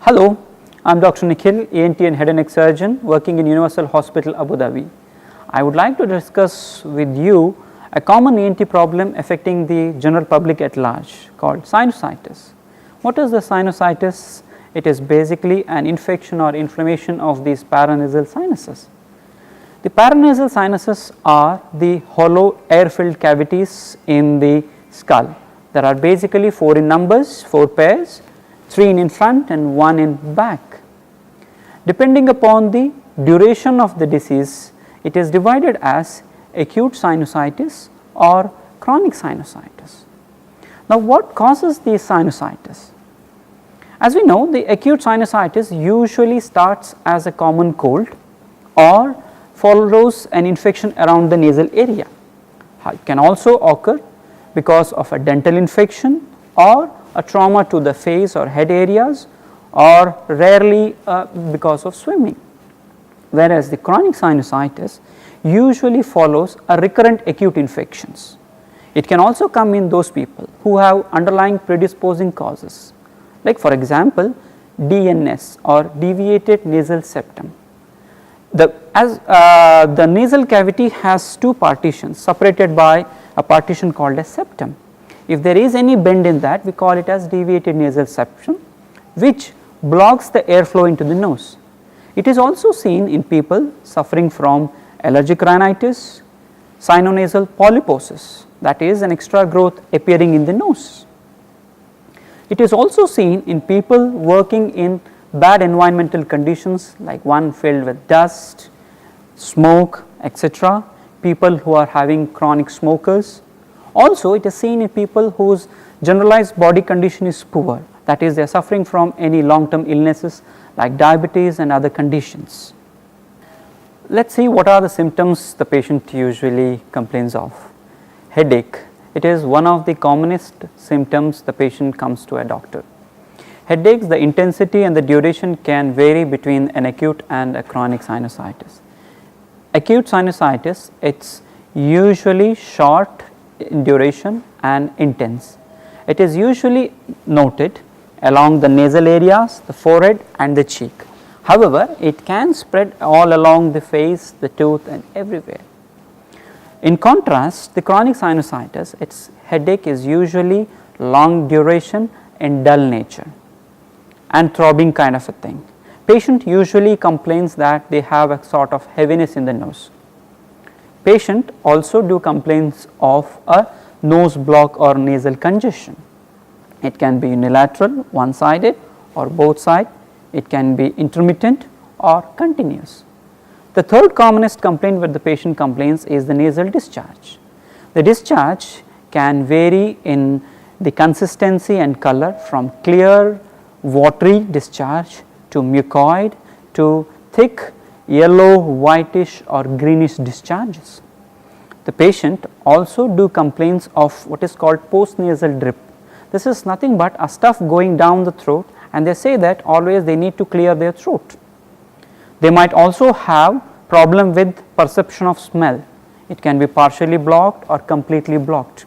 Hello, I am Dr. Nikhil, ENT and head and neck surgeon working in Universal Hospital, Abu Dhabi. I would like to discuss with you a common ENT problem affecting the general public at large called sinusitis. What is the sinusitis? It is basically an infection or inflammation of these paranasal sinuses. The paranasal sinuses are the hollow air-filled cavities in the skull. There are basically 4 in numbers, 4 pairs, 3 in front and 1 in back. Depending upon the duration of the disease, it is divided as acute sinusitis or chronic sinusitis. Now, what causes the sinusitis? As we know, the acute sinusitis usually starts as a common cold or follows an infection around the nasal area. It can also occur because of a dental infection or a trauma to the face or head areas, or rarely because of swimming. Whereas the chronic sinusitis usually follows a recurrent acute infections. It can also come in those people who have underlying predisposing causes, like for example DNS or deviated nasal septum. The nasal cavity has 2 partitions separated by a partition called a septum. If there is any bend in that, we call it as deviated nasal septum, which blocks the airflow into the nose. It is also seen in people suffering from allergic rhinitis, sinonasal polyposis, that is an extra growth appearing in the nose. It is also seen in people working in bad environmental conditions, like one filled with dust, smoke, etc., people who are having chronic smokers. Also, it is seen in people whose generalized body condition is poor, that is they are suffering from any long term illnesses like diabetes and other conditions. Let us see what are the symptoms the patient usually complains of. Headache, it is one of the commonest symptoms the patient comes to a doctor. Headaches, the intensity and the duration can vary between an acute and a chronic sinusitis. Acute sinusitis, it is usually short in duration and intense. It is usually noted along the nasal areas, the forehead and the cheek. However, it can spread all along the face, the tooth and everywhere. In contrast, the chronic sinusitis, its headache is usually long duration and dull nature and throbbing kind of a thing. Patient usually complains that they have a sort of heaviness in the nose. Patient also do complaints of a nose block or nasal congestion. It can be unilateral, one sided or both side. It can be intermittent or continuous. The third commonest complaint where the patient complains is the nasal discharge. The discharge can vary in the consistency and color from clear watery discharge to mucoid to thick yellow, whitish or greenish discharges. The patient also do complaints of what is called postnasal drip. This is nothing but a stuff going down the throat, and they say that always they need to clear their throat. They might also have problem with perception of smell. It can be partially blocked or completely blocked.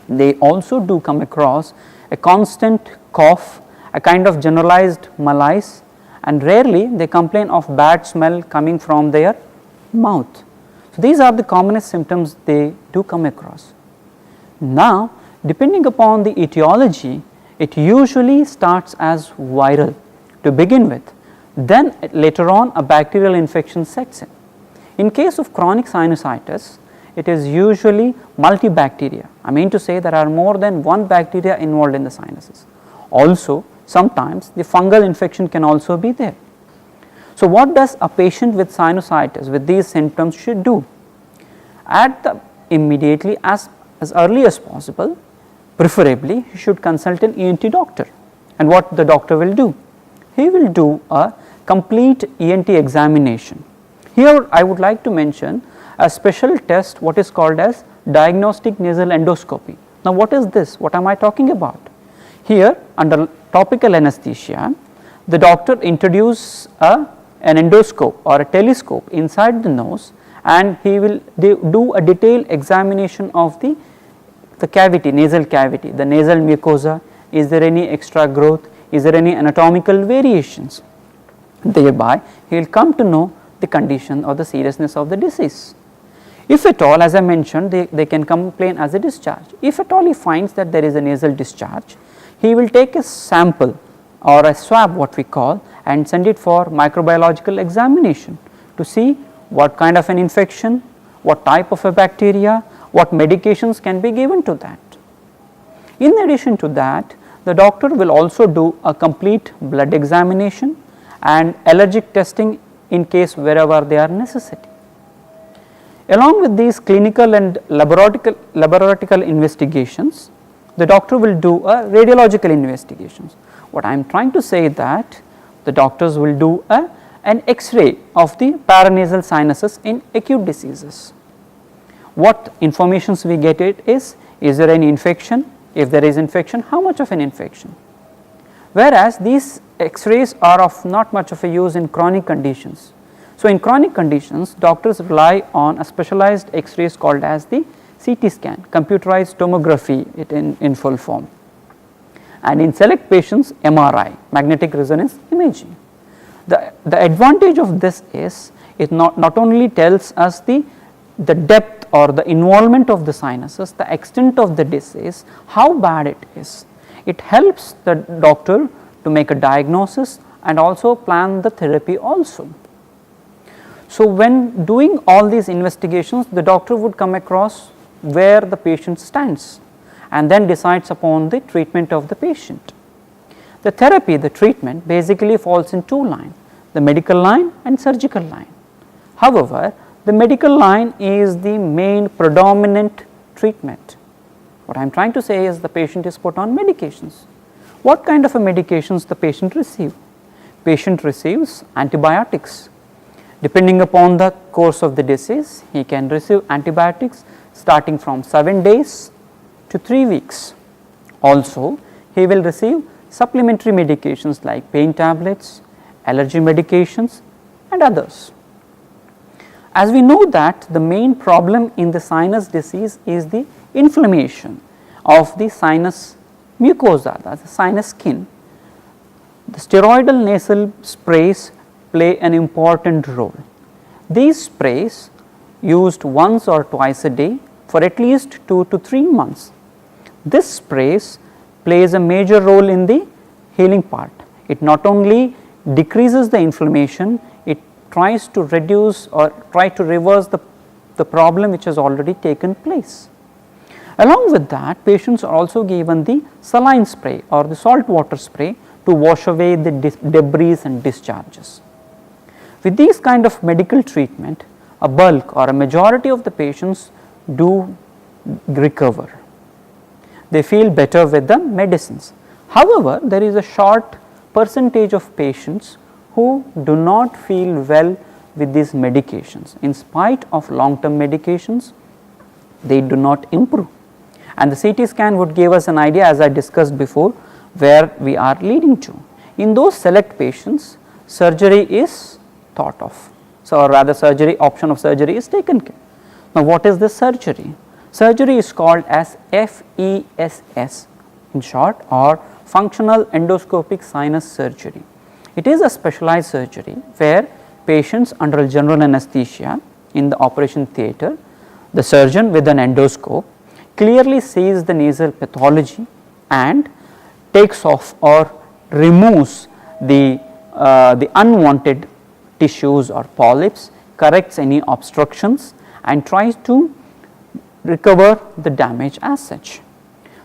They also do come across a constant cough, a kind of generalized malaise, and rarely they complain of bad smell coming from their mouth. So, these are the commonest symptoms they do come across. Now, depending upon the etiology, it usually starts as viral to begin with, then later on a bacterial infection sets in. In case of chronic sinusitis, it is usually multibacteria. I mean to say there are more than one bacteria involved in the sinuses. Also, sometimes the fungal infection can also be there. So, what does a patient with sinusitis with these symptoms should do? Immediately as early as possible, preferably he should consult an ENT doctor. And what the doctor will do? He will do a complete ENT examination. Here I would like to mention a special test, what is called as Diagnostic Nasal Endoscopy. Now, what is this? What am I talking about? Here under topical anesthesia, the doctor introduces an endoscope or a telescope inside the nose, and he will do a detailed examination of the cavity, nasal cavity, the nasal mucosa. Is there any extra growth? is there any anatomical variations, thereby he will come to know the condition or the seriousness of the disease. If at all, as I mentioned, they can complain as a discharge. If at all he finds that there is a nasal discharge, he will take a sample or a swab, what we call, and send it for microbiological examination to see what kind of an infection, what type of a bacteria, what medications can be given to that. In addition to that, the doctor will also do a complete blood examination and allergic testing in case wherever they are necessary. Along with these clinical and laboratory investigations, the doctor will do a radiological investigations. What I am trying to say is that the doctors will do an X-ray of the paranasal sinuses in acute diseases. What informations we get it is there any infection? If there is infection, how much of an infection? Whereas these X-rays are of not much of a use in chronic conditions. So, in chronic conditions, doctors rely on a specialized X-rays called as the CT scan, computerized tomography it in full form, and in select patients MRI, magnetic resonance imaging. The advantage of this is it not only tells us the depth or the involvement of the sinuses, the extent of the disease, how bad it is. It helps the doctor to make a diagnosis and also plan the therapy also. So, when doing all these investigations, the doctor would come across where the patient stands and then decides upon the treatment of the patient. The therapy, the treatment basically falls in two lines, the medical line and surgical line. However, the medical line is the main predominant treatment. What I am trying to say is the patient is put on medications. What kind of a medications the patient receives? Patient receives antibiotics. Depending upon the course of the disease, he can receive antibiotics starting from 7 days to 3 weeks. Also, he will receive supplementary medications like pain tablets, allergy medications and others. As we know that the main problem in the sinus disease is the inflammation of the sinus mucosa, that is the sinus skin. The steroidal nasal sprays play an important role. These sprays used once or twice a day for at least 2 to 3 months. This sprays plays a major role in the healing part. It not only decreases the inflammation, it tries to reduce or try to reverse the problem which has already taken place. Along with that, patients are also given the saline spray or the salt water spray to wash away the debris and discharges. With these kind of medical treatment, a bulk or a majority of the patients do recover. They feel better with the medicines. However, there is a short percentage of patients who do not feel well with these medications. In spite of long term medications, they do not improve, and the CT scan would give us an idea, as I discussed before, where we are leading to. In those select patients, surgery is thought of. So, or rather surgery, option of surgery is taken care. Now, what is this surgery? Surgery is called as FESS in short, or functional endoscopic sinus surgery. It is a specialized surgery where patients under general anesthesia in the operation theatre, the surgeon with an endoscope clearly sees the nasal pathology and takes off or removes the unwanted tissues or polyps, corrects any obstructions and tries to recover the damage as such.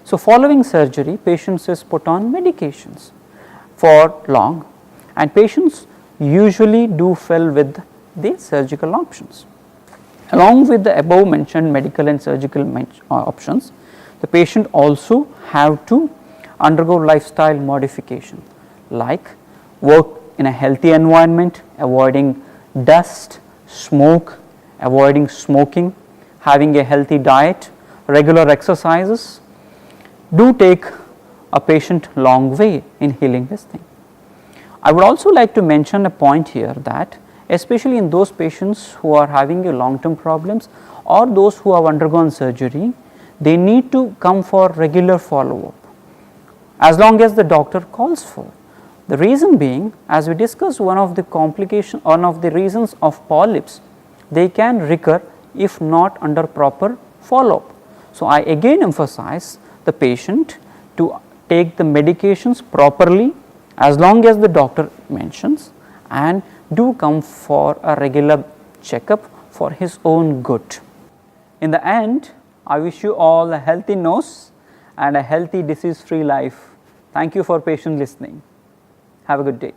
So, following surgery, patients is put on medications for long, and patients usually do well with the surgical options. Along with the above mentioned medical and surgical options, the patient also have to undergo lifestyle modification like work in a healthy environment, avoiding dust, smoke, avoiding smoking, having a healthy diet, regular exercises do take a patient long way in healing this thing. I would also like to mention a point here that especially in those patients who are having a long term problems or those who have undergone surgery, they need to come for regular follow up as long as the doctor calls for. The reason being, as we discussed, one of the reasons of polyps, they can recur if not under proper follow up. So, I again emphasize the patient to take the medications properly as long as the doctor mentions, and do come for a regular checkup for his own good. In the end, I wish you all a healthy nose and a healthy disease free life. Thank you for patient listening. Have a good day.